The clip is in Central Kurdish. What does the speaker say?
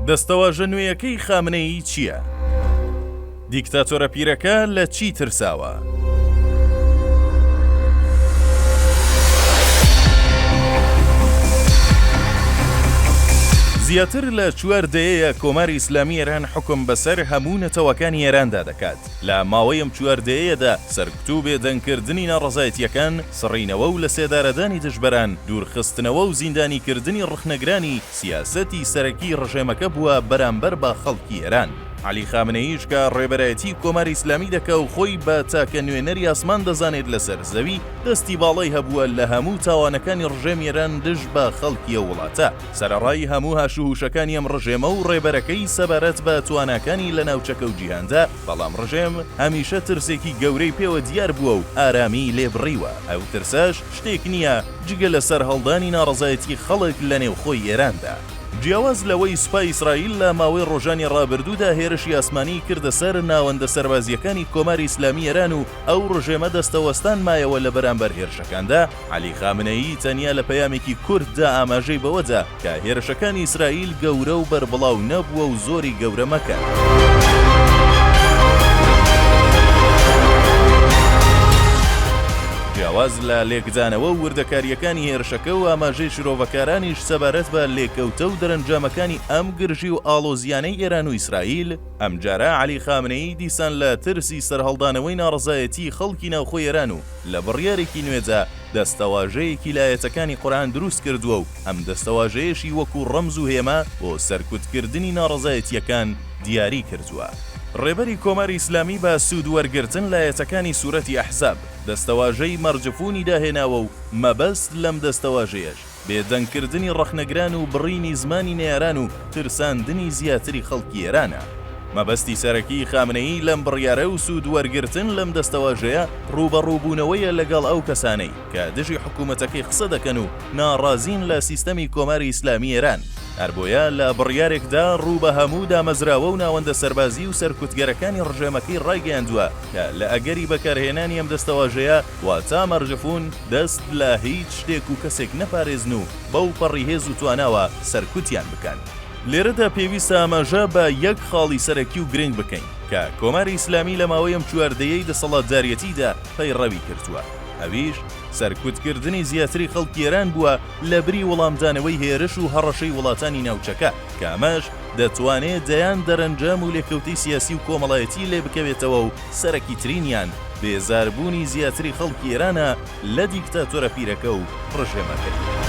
دەستەواژە نوێیەکەی خامنەیی چییە؟ دیکتاتۆرە پیرەکە لە چی ترساوە؟ زیاتر لە 4 دەیەیە کۆماری ئیسلامی ئێران حکم بەسەر هەموو نەتەوەکانی ئێراندا دەکات. لە ماوەی ئەم 4 دەیەیەدا سەرکوتوو بێدەنگکردنی ناڕەزایەتیەکان، سڕینەوە و لە سێدارەدانی دژبەران، دوورخستنەوە و زیندانیکردنی ڕخنەگرانی سیاسەتی سەرەکی ڕژێمەکە بووە بەرامبەر بە خەڵکی ئێران. علی خامنەییش کە ڕێبەرایەتی کۆماری ئیسلامی دەکا و خۆی بە تاکە نوێنەری ئاسمان دەزانێت لەسەر زەوی، دەستی باڵای هەبووە لە هەموو تاوانەکانی ڕژێمی ئێران دژ بە خەڵکیە وڵاتە. سەرەڕای هەموو هاشوهوشەکانی ئەم ڕژێمە و ڕێبەرەکەی سەبارەت بە تواناکانی لە ناوچەکە و جیهاندا، بەڵام ڕژێم هەمیشە ترسێکی گەورەی پێوە دیار بووە و ئارامی لێبڕیوە. ئەو ترساش شتێک نییە جگە لەسەر هەڵدانی ناڕەزایەتی خەڵک لە نێوخۆی ئێراندا. جیاواز لەوەی سوپای ئیسرائیل لە ماوەی ڕۆژانی ڕابردوودا هێرشی ئاسمانی کردە سەر ناوەندە سەربازیەکانی کۆماری ئیسلامی ئێران و ئەو ڕژێمە دەستەوەستان مایەوە لە بەرامبەر هێرشەکاندا، علی خامنەیی تەنیا لە پەیامێکی کورتدا ئاماژەی بەوەدا کە هێرشەکانی ئیسرائیل گەورە و بەربڵاو نەبووە و زۆری گەورە مەکەن. جیاواز لە لێکدانەوە و وردەکاریەکانی هێرشەکە و ئاماژەی شرۆڤەکارانیش سەبارەت بە لێکەوتە و دەرەنجامەکانی ئەم گرژی و ئاڵۆزیانەی ئێران و ئیسرائیل، ئەمجارە علی خامنەیی دیسان لە ترسی سەرهەڵدانەوەی ناڕەزایەتی خەڵکی ناوخۆی ئێران و لە بڕیارێکی نوێدا دەستەواژەیەکی لایەتەکانی قورئان دروست کردووە و ئەم دەستەواژەیەشی وەکو ڕەمز و هێمە بۆ سەرکوتکردنی ناڕەزایەتیەکان دیاری کردووە. ڕێبەری کۆماری ئیسلامی بە سوود وەرگرتن لایەتەکانی سوورەتی ئەحزاب دەستەواژەی مەرجفوونی داهێناوە و مەبەست لەم دەستەواژەیەش بێدەنگکردنی ڕەخنەگران و بڕینی زمانی نێران و ترساندنی زیاتری خەڵکی ئێرانە. مەبەستی سەرەکی خامنەیی لەم بڕیارە و سوود وەرگرتن لەم دەستەواژەیە ڕوبەڕووبوونەوەیە لەگەڵ ئەو کەسانەی کە دژی حکوومەتەکەی قسە دەکەن و ناڕازین لە سیستەمی کۆماری ئیسلامی ئێران. هەربۆیە لە بڕیارێکدا ڕوو بە هەموو دامەزراوە و ناوەندە سەربازی و سەرکوتگەرەکانی ڕژێمەکەی ڕایگەیاندووە کە لە ئەگەری بەکارهێنانی ئەم دەستەواژەیە واتە مەرجفوون دەست لە هیچ شتێک و کەسێک نەپارێزن و بەو پەڕی هێز و تواناوە سەرکوتیان بکەن. لێرەدا پێویستە ئاماژە بە یەک خاڵی سەرەکی و گرنگ بکەین کە کۆماری ئیسلامی لە ماوەی ئەم 4 دەیەی دەسەڵاتدارەتیدا پەیڕەوی کردووە. ئەویش سەرکوتکردنی زیاتری خەڵکی ئێران بووە لە بری وەڵامدانەوەی هێرش و هەڕەشەی وڵاتانی ناوچەکە، کە ئەمەش دەتوانێت دەیان دەرەنجام و لێکەوتەی سیاسی و کۆمەڵایەتی لێ بکەوێتەوە و سەرەکی ترینیان بێزاربوونی زیاتری خەڵکی ئێرانە لە دیکتاتۆرە پیرەکە و ڕژێمەکەی.